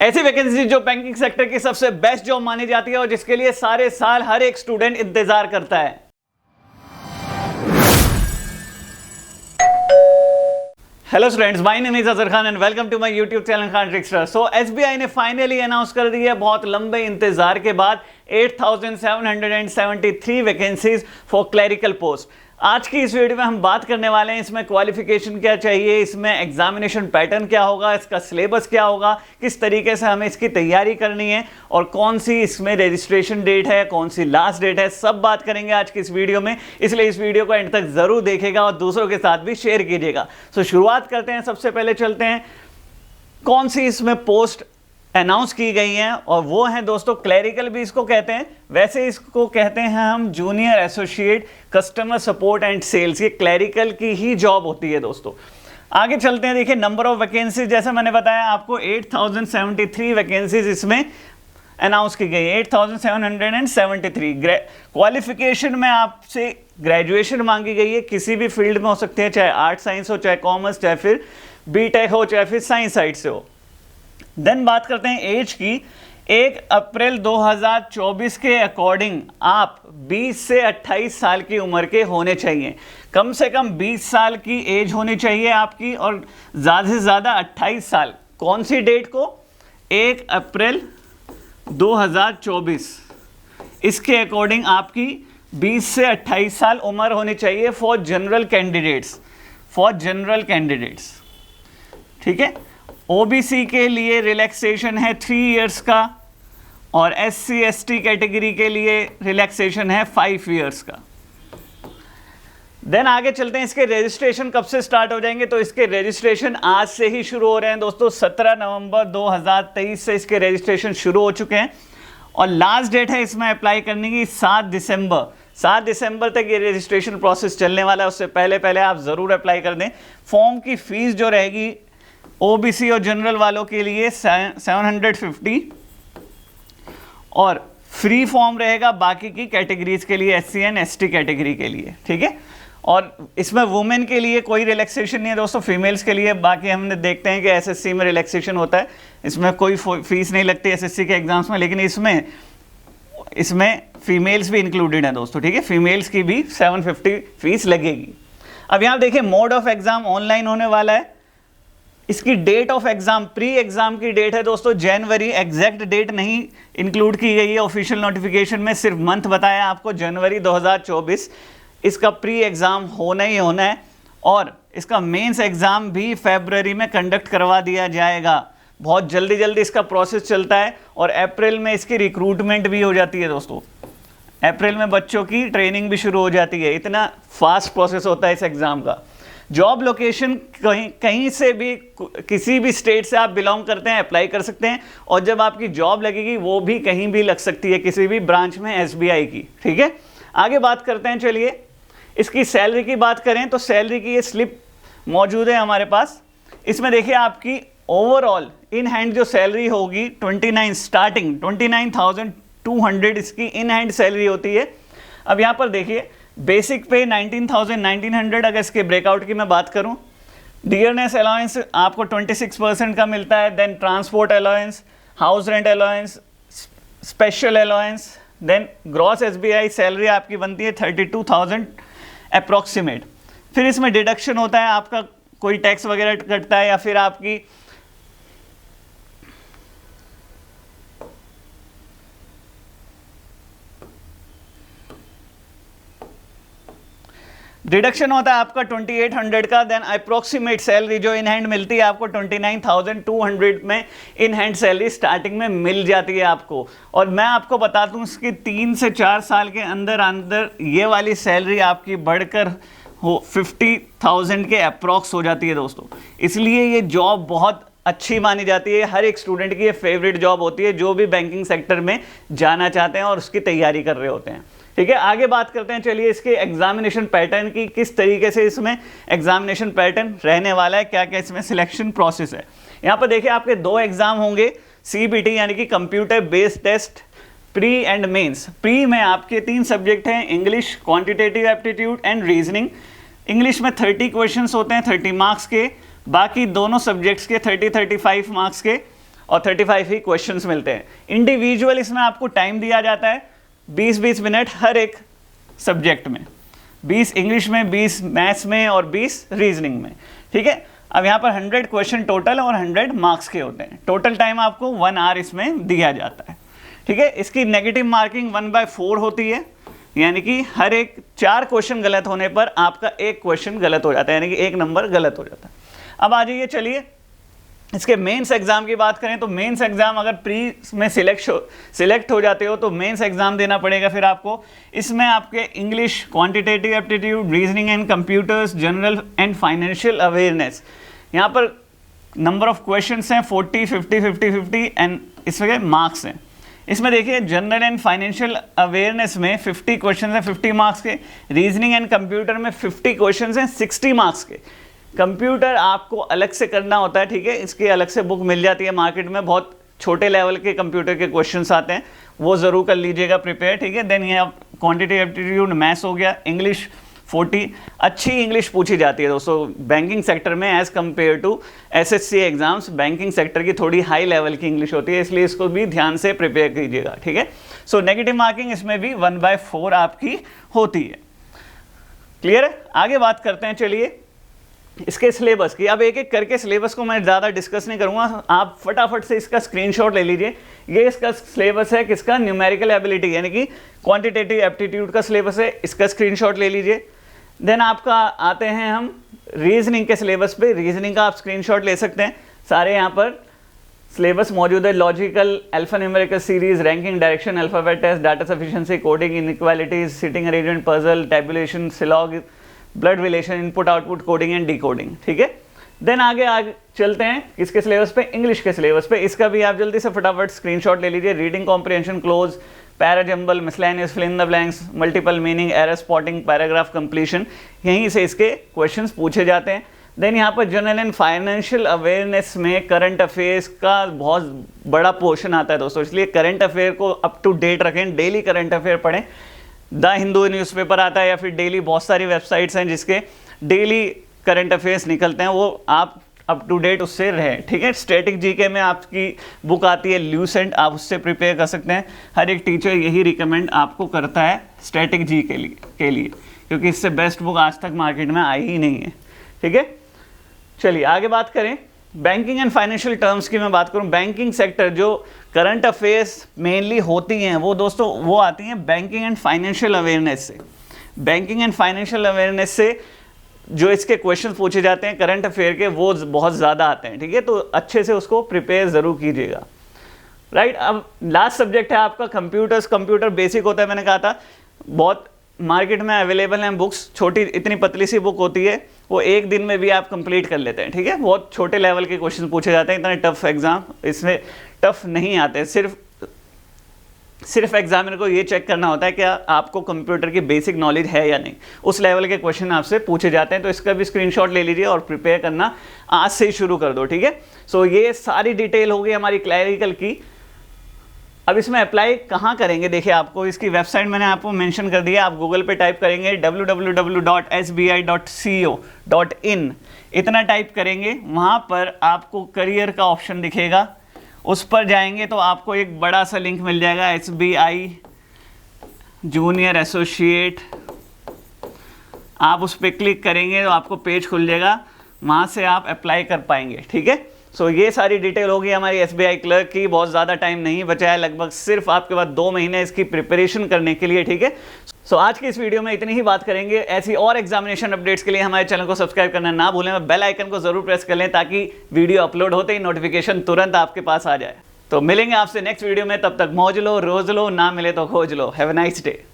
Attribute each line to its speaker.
Speaker 1: ऐसी वैकेंसी जो banking sector की सबसे बेस्ट जॉब मानी जाती है और जिसके लिए सारे साल हर एक स्टूडेंट इंतजार करता है। Hello students, my name is Azhar Khan and welcome to my YouTube channel Khan trickster. So SBI ने फाइनली अनाउंस कर दी है बहुत लंबे इंतजार के बाद 8773 वैकेंसीज फॉर क्लरिकल पोस्ट। आज की इस वीडियो में हम बात करने वाले हैं इसमें क्वालिफिकेशन क्या चाहिए, इसमें एग्जामिनेशन पैटर्न क्या होगा, इसका सिलेबस क्या होगा, किस तरीके से हमें इसकी तैयारी करनी है और कौन सी इसमें रजिस्ट्रेशन डेट है, कौन सी लास्ट डेट है, सब बात करेंगे आज की इस वीडियो में। इसलिए इस वीडियो को एंड तक जरूर देखेगा और दूसरों के साथ भी शेयर कीजिएगा। सो शुरुआत करते हैं। सबसे पहले चलते हैं कौन सी इसमें पोस्ट अनाउंस की गई हैं, और वो हैं दोस्तों क्लरिकल भी इसको कहते हैं, वैसे इसको कहते हैं हम junior associate customer support and sales. ये क्लरिकल की ही जॉब होती है दोस्तों। आगे चलते हैं। देखिए नंबर ऑफ वैकेंसीज जैसे मैंने बताया आपको 8073 वैकेंसीज इसमें अनाउंस की गई है, 8773। क्वालिफिकेशन में आपसे ग्रेजुएशन मांगी गई है, किसी भी फील्ड में हो सकते हैं, चाहे आर्ट साइंस हो, चाहे कॉमर्स, चाहे फिर बीटेक हो, चाहे फिर साइंस साइड से हो। देन बात करते हैं एज की। 1 अप्रैल 2024 के अकॉर्डिंग आप 20 से 28 साल की उम्र के होने चाहिए। कम से कम 20 साल की एज होनी चाहिए आपकी और ज़्यादा से ज़्यादा 28 साल। कौन सी डेट को? 1 अप्रैल 2024। इसके अकॉर्डिंग आपकी 20 से 28 साल उम्र होनी चाहिए फॉर जनरल कैंडिडेट्स। ठीक है। ओबीसी के लिए रिलैक्सेशन है 3 इयर्स का और एससी एसटी कैटेगरी के लिए रिलैक्सेशन है 5 इयर्स का। देन आगे चलते हैं। इसके रजिस्ट्रेशन कब से स्टार्ट हो जाएंगे? तो इसके रजिस्ट्रेशन आज से ही शुरू हो रहे हैं दोस्तों। 17 नवंबर 2023 से इसके रजिस्ट्रेशन शुरू हो चुके हैं और लास्ट डेट है इसमें अप्लाई करने की 7 दिसंबर। 7 दिसंबर तक ये रजिस्ट्रेशन प्रोसेस चलने वाला है। उससे पहले आप ज़रूर अप्लाई कर दें। फॉर्म की फीस जो रहेगी ओबीसी और जनरल वालों के लिए 750 और फ्री फॉर्म रहेगा बाकी की कैटेगरीज के लिए, एससी एंड एसटी कैटेगरी के लिए। ठीक है। और इसमें वुमेन के लिए कोई रिलैक्सेशन नहीं है दोस्तों, फीमेल्स के लिए। बाकी हमने देखते हैं कि एसएससी में रिलैक्सेशन होता है, इसमें कोई फीस नहीं लगती एसएससी के एग्जाम्स में, लेकिन इसमें फीमेल्स भी इंक्लूडेड हैं दोस्तों। ठीक है। फीमेल्स की भी 750 फीस लगेगी। अब यहाँ देखिए मोड ऑफ एग्जाम ऑनलाइन होने वाला है। इसकी date of exam, pre exam की डेट है दोस्तों जनवरी। एग्जैक्ट डेट नहीं इंक्लूड की गई है ऑफिशियल नोटिफिकेशन में, सिर्फ मंथ बताया आपको, जनवरी 2024 इसका प्री एग्जाम होना ही होना है। और इसका मेंस एग्जाम भी फरवरी में कंडक्ट करवा दिया जाएगा। बहुत जल्दी इसका प्रोसेस चलता है और अप्रैल में इसकी रिक्रूटमेंट भी हो जाती है दोस्तों। अप्रैल में बच्चों की ट्रेनिंग भी शुरू हो जाती है। इतना फास्ट प्रोसेस होता है इस एग्जाम का। जॉब लोकेशन कहीं से भी, किसी भी स्टेट से आप बिलोंग करते हैं अप्लाई कर सकते हैं और जब आपकी जॉब लगेगी वो भी कहीं भी लग सकती है, किसी भी ब्रांच में एसबीआई की। ठीक है। आगे बात करते हैं। चलिए इसकी सैलरी की बात करें तो सैलरी की ये स्लिप मौजूद है हमारे पास। इसमें देखिए आपकी ओवरऑल इन हैंड जो सैलरी होगी 29,200 इसकी इन हैंड सैलरी होती है। अब यहाँ पर देखिए बेसिक पे 19,900। अगर इसके ब्रेकआउट की मैं बात करूं, डियरनेस अलाउंस आपको 26% का मिलता है। Then transport allowance, house rent allowance, special allowance. Then gross SBI salary आपकी बनती है 32,000 अप्रॉक्सीमेट। फिर इसमें डिडक्शन होता है आपका, कोई टैक्स वगैरह कटता है या फिर आपकी डिडक्शन होता है आपका 2800 का। देन अप्रोक्सीमेट सैलरी जो इन हैंड मिलती है आपको 29,200 में इन हैंड सैलरी स्टार्टिंग में मिल जाती है आपको। और मैं आपको बता दूं इसकी 3 से 4 साल के अंदर ये वाली सैलरी आपकी बढ़कर 50,000 के अप्रॉक्स हो जाती है दोस्तों। इसलिए ये जॉब बहुत अच्छी मानी जाती है। हर एक स्टूडेंट की ये फेवरेट जॉब होती है जो भी बैंकिंग सेक्टर में जाना चाहते हैं और उसकी तैयारी कर रहे होते हैं। ठीक है। आगे बात करते हैं। चलिए इसके एग्जामिनेशन पैटर्न की, किस तरीके से इसमें एग्जामिनेशन पैटर्न रहने वाला है, क्या क्या इसमें सिलेक्शन प्रोसेस है। यहाँ पर देखिए आपके 2 एग्जाम होंगे, सीबीटी यानी कि computer based test, pre and mains. Pre में आपके 3 सब्जेक्ट हैं, English, quantitative aptitude and reasoning. English में 30 क्वेश्चंस होते हैं 30 मार्क्स के, बाकी दोनों सब्जेक्ट्स के 30-35 मार्क्स के। और 35 ही क्वेश्चंस मिलते हैं। इंडिविजुअल इसमें आपको टाइम दिया जाता है 20-20 मिनट हर एक सब्जेक्ट में, 20 इंग्लिश में, 20 मैथ्स में और 20 रीजनिंग में, ठीक है। अब यहाँ पर 100 क्वेश्चन टोटल और 100 मार्क्स के होते हैं। टोटल टाइम आपको 1 आवर इसमें दिया जाता है, ठीक है। इसकी नेगेटिव मार्किंग 1/4 होती है, यानी कि हर एक 4 क्वेश्चन गलत होने पर आपका एक क्वेश्चन गलत हो जाता है, यानी कि 1 नंबर गलत हो जाता है। अब आ जाइए, चलिए इसके मेंस एग्जाम की बात करें तो मेंस एग्जाम अगर प्री में सिलेक्ट हो जाते हो तो मेंस एग्जाम देना पड़ेगा फिर आपको। इसमें आपके English, quantitative aptitude, reasoning and computers, general and financial awareness, यहाँ पर नंबर ऑफ क्वेश्चंस हैं 40, 50, 50, 50 एंड इसके मार्क्स हैं। इसमें देखिए जनरल एंड फाइनेंशियल अवेयरनेस में 50 क्वेश्चन हैं 50 मार्क्स के, रीजनिंग एंड कंप्यूटर में 50 क्वेश्चन हैं 60 मार्क्स के। कंप्यूटर आपको अलग से करना होता है, ठीक है, इसकी अलग से बुक मिल जाती है मार्केट में, बहुत छोटे लेवल के कंप्यूटर के क्वेश्चंस आते हैं, वो ज़रूर कर लीजिएगा प्रिपेयर, ठीक है। देन ये क्वांटिटेटिव एप्टीट्यूड, मैथ्स हो गया, इंग्लिश 40, अच्छी इंग्लिश पूछी जाती है दोस्तों बैंकिंग सेक्टर में as compare to SSC exams. Banking sector की थोड़ी हाई लेवल की इंग्लिश होती है, इसलिए इसको भी ध्यान से प्रिपेयर कीजिएगा, ठीक है। सो नेगेटिव मार्किंग इसमें भी 1/4 आपकी होती है। क्लियर है? आगे बात करते हैं, चलिए इसके सिलेबस की। अब एक एक करके सिलेबस को मैं ज़्यादा डिस्कस नहीं करूँगा, आप फटाफट से इसका स्क्रीनशॉट ले लीजिए। ये इसका सिलेबस है किसका, न्यूमेरिकल एबिलिटी यानी कि क्वांटिटेटिव एप्टीट्यूड का सिलेबस है, इसका स्क्रीनशॉट ले लीजिए। देन आपका आते हैं हम रीजनिंग के सिलेबस पे, रीजनिंग का आप स्क्रीनशॉट ले सकते हैं, सारे यहाँ पर सिलेबस मौजूद है। Logical, alpha numeric series, ranking, direction, alphabet test, data sufficiency, coding, inequalities, sitting arrangement, puzzle, tabulation, syllogism, blood relation, input output, coding and decoding, ठीक है। देन आगे चलते हैं किसके सिलेबस पे, इंग्लिश के सिलेबस पे। इसका भी आप जल्दी से फटाफट स्क्रीनशॉट ले लीजिए। Reading comprehension, cloze, parajumble, miscellaneous, fill in the blanks, multiple meaning, error spotting, paragraph completion, यहीं से इसके क्वेश्चंस पूछे जाते हैं। देन यहाँ पर जनरल एंड फाइनेंशियल अवेयरनेस में करंट अफेयर्स का बहुत बड़ा पोर्शन आता है दोस्तों, इसलिए करंट अफेयर को अप टू डेट रखें, डेली करंट अफेयर पढ़ें। द हिंदू न्यूज़पेपर आता है या फिर डेली बहुत सारी वेबसाइट्स हैं जिसके डेली करंट अफेयर्स निकलते हैं, वो आप अप टू डेट उससे रहें, ठीक है। स्टैटिक जीके में आपकी बुक आती है ल्यूसेंट, आप उससे प्रिपेयर कर सकते हैं। हर एक टीचर यही रिकमेंड आपको करता है स्टैटिक जी के लिए, क्योंकि इससे बेस्ट बुक आज तक मार्केट में आई ही नहीं है, ठीक है। चलिए आगे बात करें, बैंकिंग एंड फाइनेंशियल टर्म्स की मैं बात करूं। बैंकिंग सेक्टर जो करंट अफेयर्स मेनली होती हैं वो दोस्तों वो आती हैं बैंकिंग एंड फाइनेंशियल अवेयरनेस से। बैंकिंग एंड फाइनेंशियल अवेयरनेस से जो इसके क्वेश्चन पूछे जाते हैं करंट अफेयर के, वो बहुत ज़्यादा आते हैं, ठीक है। तो अच्छे से उसको प्रिपेयर ज़रूर कीजिएगा, राइट। अब लास्ट सब्जेक्ट है आपका कंप्यूटर्स। कंप्यूटर बेसिक होता है, मैंने कहा था, बहुत मार्केट में अवेलेबल हैं बुक्स, छोटी इतनी पतली सी बुक होती है, वो एक दिन में भी आप कंप्लीट कर लेते हैं, ठीक है। बहुत छोटे लेवल के क्वेश्चन पूछे जाते हैं, इतने टफ एग्जाम इसमें टफ नहीं आते। सिर्फ एग्जामिनर को ये चेक करना होता है कि आपको कंप्यूटर की बेसिक नॉलेज है या नहीं, उस लेवल के क्वेश्चन आपसे पूछे जाते हैं। तो इसका भी स्क्रीनशॉट ले लीजिए और प्रिपेयर करना आज से ही शुरू कर दो, ठीक है। सो ये सारी डिटेल हो गई हमारी क्लैरिकल की। अब इसमें अप्लाई कहाँ करेंगे, देखिए आपको इसकी वेबसाइट मैंने आपको मेंशन कर दिया, आप गूगल पे टाइप करेंगे www.sbi.co.in, इतना टाइप करेंगे, वहाँ पर आपको करियर का ऑप्शन दिखेगा, उस पर जाएंगे तो आपको एक बड़ा सा लिंक मिल जाएगा SBI जूनियर एसोसिएट, आप उस पर क्लिक करेंगे तो आपको पेज खुल जाएगा, वहाँ से आप अप्लाई कर पाएंगे, ठीक है। सो ये सारी डिटेल होगी हमारी SBI क्लर्क की, बहुत ज़्यादा टाइम नहीं बचा है, लगभग सिर्फ आपके पास 2 महीने इसकी प्रिपरेशन करने के लिए, ठीक है। सो आज की इस वीडियो में इतनी ही बात करेंगे। ऐसी और एग्जामिनेशन अपडेट्स के लिए हमारे चैनल को सब्सक्राइब करना ना भूलें, बेल आइकन को जरूर प्रेस कर लें ताकि वीडियो अपलोड होते ही नोटिफिकेशन तुरंत आपके पास आ जाए। तो मिलेंगे आपसे नेक्स्ट वीडियो में, तब तक मौज लो, रोज लो, ना मिले तो खोज लो। Have a nice day.